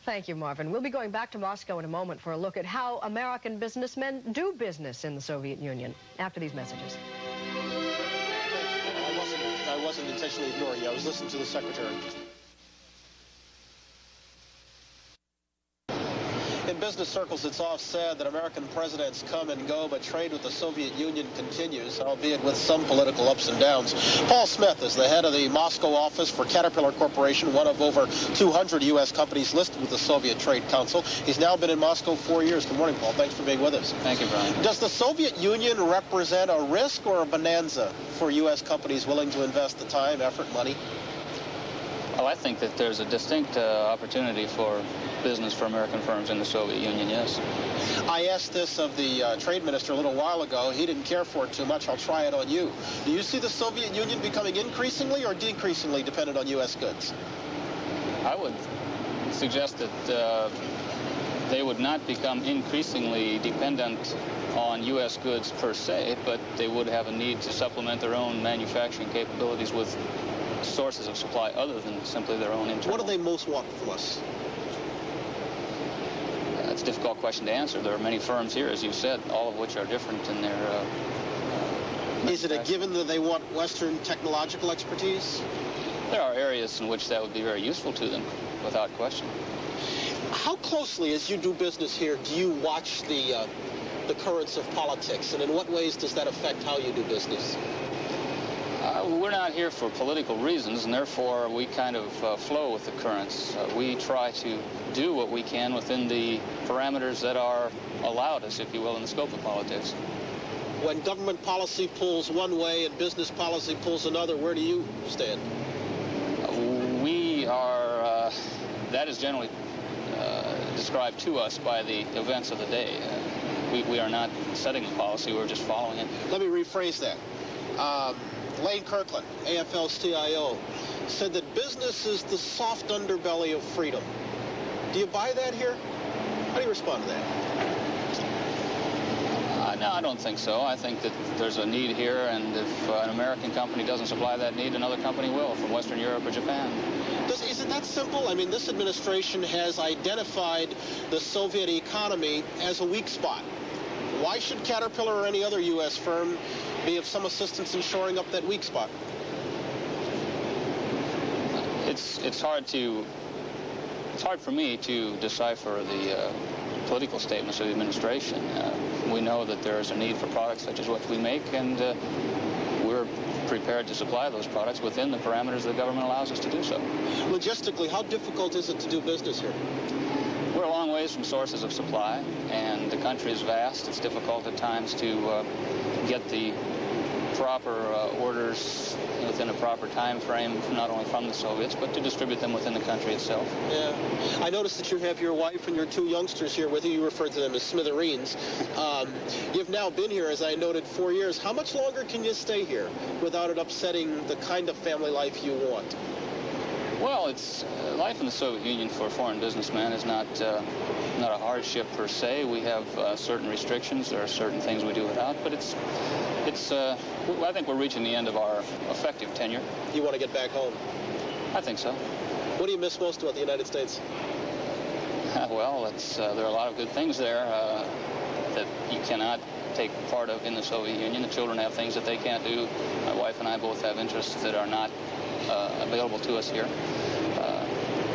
Thank you, Marvin. We'll be going back to Moscow in a moment for a look at how American businessmen do business in the Soviet Union after these messages. I wasn't intentionally ignoring you. I was listening to the secretary. In business circles, it's often said that American presidents come and go, but trade with the Soviet Union continues, albeit with some political ups and downs. Paul Smith is the head of the Moscow office for Caterpillar Corporation, one of over 200 U.S. companies listed with the Soviet Trade Council. He's now been in Moscow 4 years. Good morning, Paul. Thanks for being with us. Thank you, Brian. Does the Soviet Union represent a risk or a bonanza for U.S. companies willing to invest the time, effort, money? Well, I think that there's a distinct opportunity for business for American firms in the Soviet Union, yes. I asked this of the trade minister a little while ago. He didn't care for it too much. I'll try it on you. Do you see the Soviet Union becoming increasingly or decreasingly dependent on U.S. goods? I would suggest that they would not become increasingly dependent on U.S. goods per se, but they would have a need to supplement their own manufacturing capabilities with sources of supply other than simply their own internal. What do they most want from us? It's a difficult question to answer. There are many firms here, as you said, all of which are different in their... Is it a given that they want Western technological expertise? There are areas in which that would be very useful to them, without question. How closely, as you do business here, do you watch the currents of politics, and in what ways does that affect how you do business? We're not here for political reasons, and therefore we kind of flow with the currents. We try to do what we can within the parameters that are allowed us, if you will, in the scope of politics. When government policy pulls one way and business policy pulls another, where do you stand? We are, that is generally described to us by the events of the day. We are not setting the policy, we're just following it. Let me rephrase that. Lane Kirkland, AFL-CIO, said that business is the soft underbelly of freedom. Do you buy that here? How do you respond to that? No, I don't think so. I think that there's a need here, and if an American company doesn't supply that need, another company will, from Western Europe or Japan. Is it that simple? I mean, this administration has identified the Soviet economy as a weak spot. Why should Caterpillar or any other U.S. firm be of some assistance in shoring up that weak spot? It's hard for me to decipher the political statements of the administration. We know that there is a need for products such as what we make, and we're prepared to supply those products within the parameters the government allows us to do so. Logistically, how difficult is it to do business here? We're a long ways from sources of supply, and the country is vast. It's difficult at times to get the proper orders within a proper time frame, not only from the Soviets, but to distribute them within the country itself. Yeah. I noticed that you have your wife and your two youngsters here with you. You referred to them as smithereens. You've now been here, as I noted, 4 years. How much longer can you stay here without it upsetting the kind of family life you want? Well, it's life in the Soviet Union for a foreign businessman is not a hardship per se. We have certain restrictions. There are certain things we do without, but I think we're reaching the end of our effective tenure. You want to get back home? I think so. What do you miss most about the United States? Well, there are a lot of good things there that you cannot take part of in the Soviet Union. The children have things that they can't do. My wife and I both have interests that are not available to us here.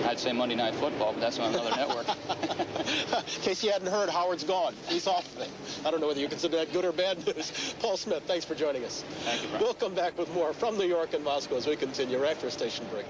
I'd say Monday Night Football, but that's on another network. In case you hadn't heard, Howard's gone. He's off of it. I don't know whether you consider that good or bad news. Paul Smith, thanks for joining us. Thank you, Brian. We'll come back with more from New York and Moscow as we continue after a station break.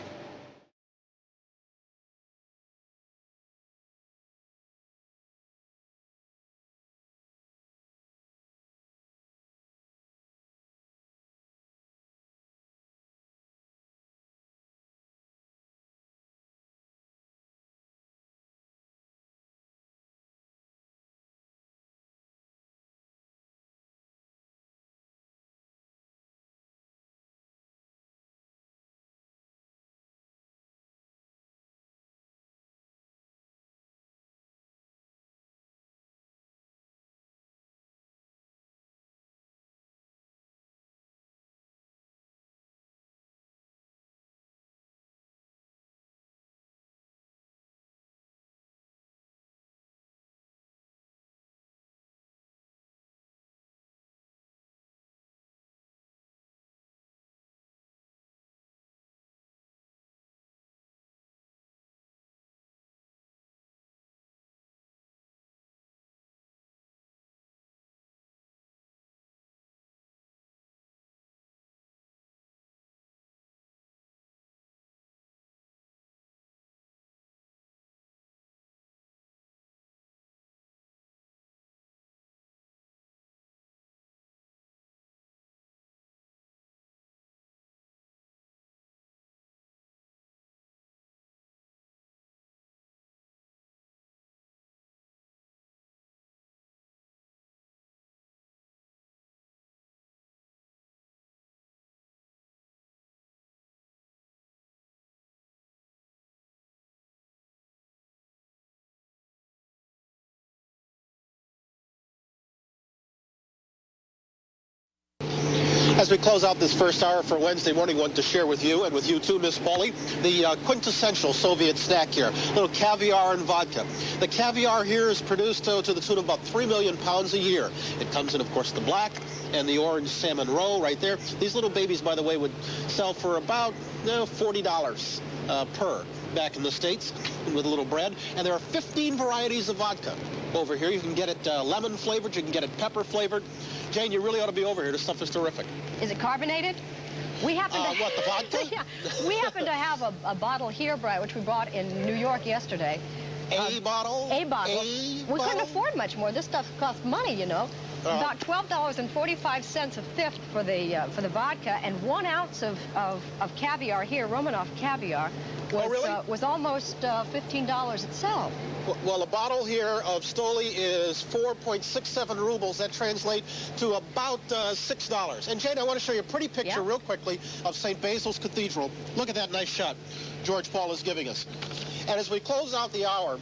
As we close out this first hour for Wednesday morning, I want to share with you, and with you too, Miss Pauly, the quintessential Soviet snack here, a little caviar and vodka. The caviar here is produced to the tune of about 3 million pounds a year. It comes in, of course, the black and the orange salmon roe right there. These little babies, by the way, would sell for about $40 per back in the States with a little bread. And there are 15 varieties of vodka over here. You can get it lemon flavored, you can get it pepper flavored. Jane, you really ought to be over here. This stuff is terrific. Is it carbonated? We happen to what, the vodka? Yeah, we happen to have a bottle here, Bryant, which we bought in New York yesterday. A bottle? A bottle. We couldn't afford much more. This stuff costs money, you know. About $12.45 a fifth for the vodka, and 1 ounce of caviar here, Romanov caviar, was almost $15 itself. Well, a bottle here of Stoli is 4.67 rubles. That translates to about $6. And Jane, I want to show you a pretty picture real quickly of St. Basil's Cathedral. Look at that nice shot George Paul is giving us. And as we close out the hour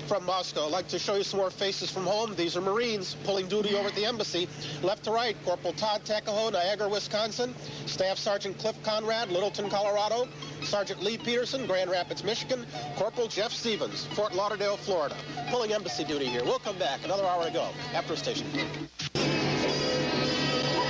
from Moscow, I'd like to show you some more faces from home. These are Marines pulling duty over at the embassy. Left to right, Corporal Todd Takaho, Niagara, Wisconsin. Staff Sergeant Cliff Conrad, Littleton, Colorado. Sergeant Lee Peterson, Grand Rapids, Michigan. Corporal Jeff Stevens, Fort Lauderdale, Florida. Pulling embassy duty here. We'll come back. Another hour to go after a station.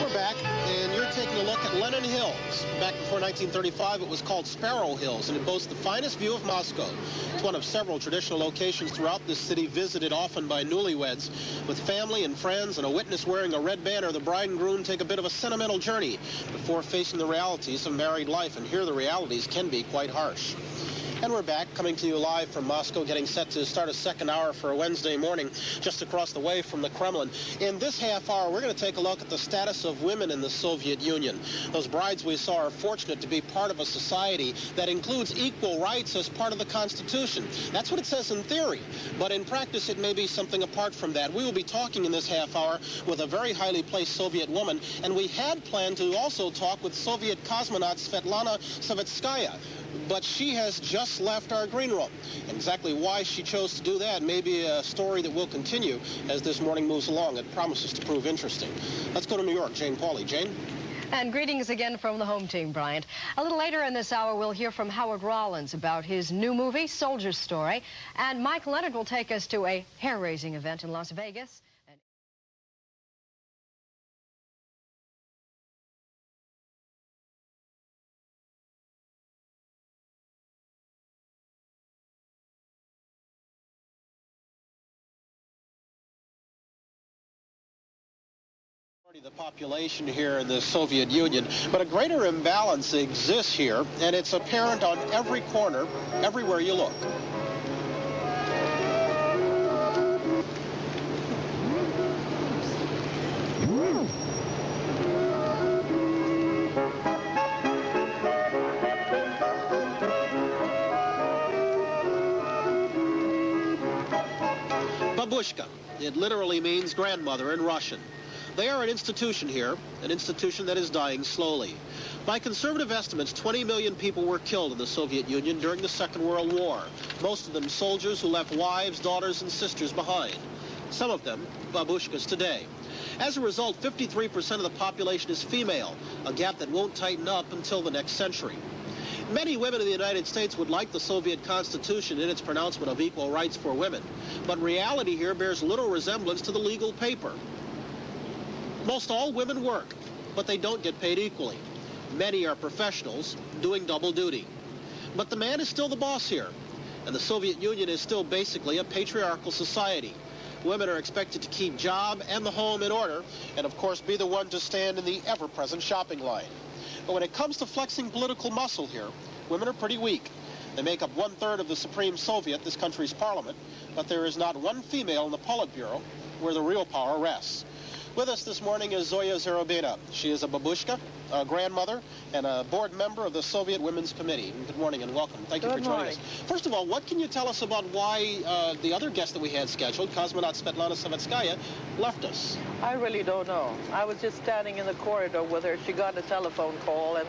We're back, and you're taking a look at Lenin Hills. Back before 1935, it was called Sparrow Hills, and it boasts the finest view of Moscow. It's one of several traditional locations throughout this city, visited often by newlyweds. With family and friends and a witness wearing a red banner, the bride and groom take a bit of a sentimental journey before facing the realities of married life, and here the realities can be quite harsh. And we're back, coming to you live from Moscow, getting set to start a second hour for a Wednesday morning, just across the way from the Kremlin. In this half hour, we're going to take a look at the status of women in the Soviet Union. Those brides we saw are fortunate to be part of a society that includes equal rights as part of the Constitution. That's what it says in theory, but in practice it may be something apart from that. We will be talking in this half hour with a very highly placed Soviet woman, and we had planned to also talk with Soviet cosmonaut Svetlana Savitskaya, but she has just left our green room. Exactly why she chose to do that may be a story that will continue as this morning moves along. It promises to prove interesting. Let's go to New York. Jane Pauly. Jane? And greetings again from the home team, Bryant. A little later in this hour, we'll hear from Howard Rollins about his new movie, Soldier's Story. And Mike Leonard will take us to a hair-raising event in Las Vegas. The population here in the Soviet Union, but a greater imbalance exists here, and it's apparent on every corner, everywhere you look. Babushka. It literally means grandmother in Russian. They are an institution here, an institution that is dying slowly. By conservative estimates, 20 million people were killed in the Soviet Union during the Second World War, most of them soldiers who left wives, daughters, and sisters behind. Some of them, babushkas today. As a result, 53% of the population is female, a gap that won't tighten up until the next century. Many women in the United States would like the Soviet Constitution in its pronouncement of equal rights for women, but reality here bears little resemblance to the legal paper. Most all women work, but they don't get paid equally. Many are professionals doing double duty. But the man is still the boss here, and the Soviet Union is still basically a patriarchal society. Women are expected to keep job and the home in order, and of course be the one to stand in the ever-present shopping line. But when it comes to flexing political muscle here, women are pretty weak. They make up 1/3 of the Supreme Soviet, this country's parliament, but there is not one female in the Politburo where the real power rests. With us this morning is Zoya Zarubina. She is a babushka, a grandmother, and a board member of the Soviet Women's Committee. Good morning and welcome. Thank you for joining us. First of all, what can you tell us about why the other guest that we had scheduled, cosmonaut Svetlana Savitskaya, left us? I really don't know. I was just standing in the corridor with her. She got a telephone call and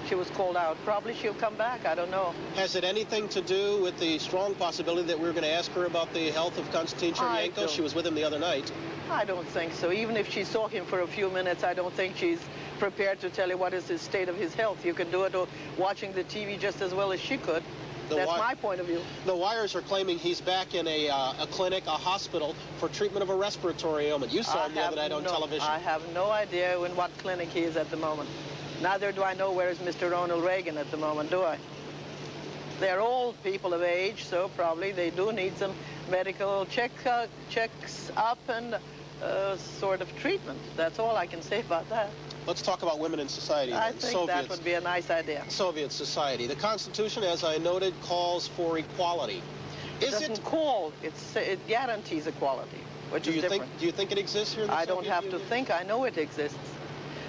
she was called out. Probably she'll come back. I don't know. Has it anything to do with the strong possibility that we're going to ask her about the health of Konstantin Chernenko? She was with him the other night. I don't think so. Even if she saw him for a few minutes, I don't think she's prepared to tell you what is the state of his health. You can do it watching the TV just as well as she could. That's my point of view. The wires are claiming he's back in a clinic, a hospital, for treatment of a respiratory ailment. You saw him the other night on television. I have no idea in what clinic he is at the moment. Neither do I know where is Mr. Ronald Reagan at the moment, do I? They're all people of age, so probably they do need some medical checks up and sort of treatment. That's all I can say about that. Let's talk about women in society then. I think that would be a nice idea. Soviet society. The Constitution, as I noted, calls for equality. It doesn't call, it guarantees equality, which is different. Do you think it exists here in the Soviet Union? I don't have to think, I know it exists.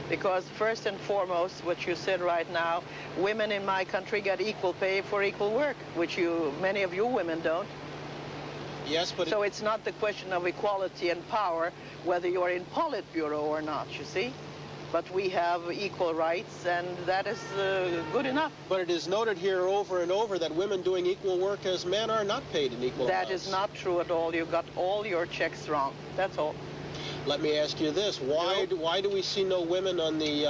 Because first and foremost, what you said right now, women in my country get equal pay for equal work, which many of you women don't. Yes, but... So it's not the question of equality and power, whether you're in Politburo or not, you see? But we have equal rights, and that is good enough. But it is noted here over and over that women doing equal work as men are not paid in equal amounts. That is not true at all. You got all your checks wrong. That's all. Let me ask you this. Why do we see no women on the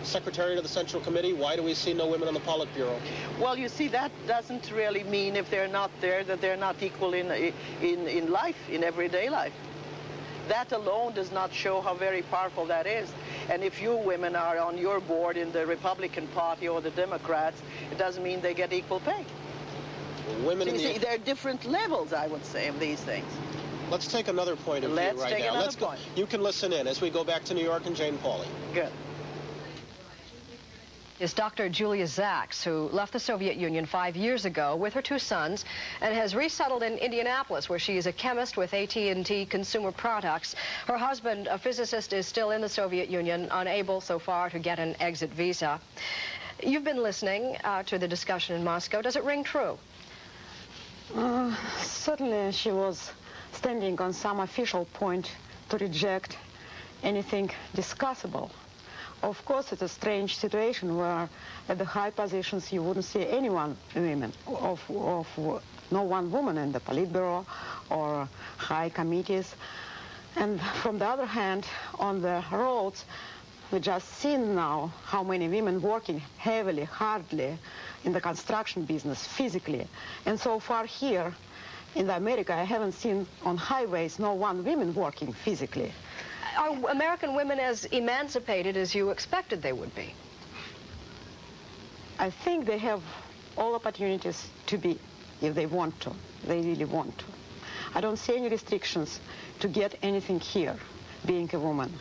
Secretariat of the Central Committee? Why do we see no women on the Politburo? Well, you see, that doesn't really mean if they're not there that they're not equal in life, in everyday life. That alone does not show how very powerful that is. And if you women are on your board in the Republican Party or the Democrats, it doesn't mean they get equal pay. Women see, there are different levels, I would say, of these things. Let's take another point of view right now. Let's take another point. You can listen in as we go back to New York and Jane Pauley. Good. Is Dr. Julia Zaks, who left the Soviet Union 5 years ago with her 2 sons and has resettled in Indianapolis, where she is a chemist with AT&T Consumer Products. Her husband, a physicist, is still in the Soviet Union, unable so far to get an exit visa. You've been listening to the discussion in Moscow. Does it ring true? Certainly she was standing on some official point to reject anything discussable. Of course, it's a strange situation where at the high positions you wouldn't see no one woman in the Politburo or high committees. And from the other hand, on the roads, we just seen now how many women working heavily, hardly in the construction business, physically. And so far here in America, I haven't seen on highways no one woman working physically. Are American women as emancipated as you expected they would be? I think they have all opportunities to be, if they want to. They really want to. I don't see any restrictions to get anything here, being a woman.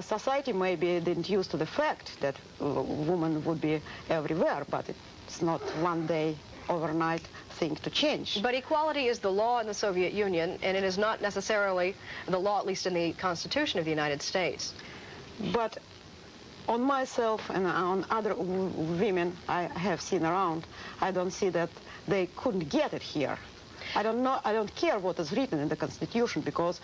Society maybe didn't used to the fact that women would be everywhere, but it's not one day, overnight thing to change. But equality is the law in the Soviet Union, and it is not necessarily the law, at least in the Constitution of the United States. But on myself and on other women I have seen around, I don't see that they couldn't get it here. I don't care what is written in the Constitution, because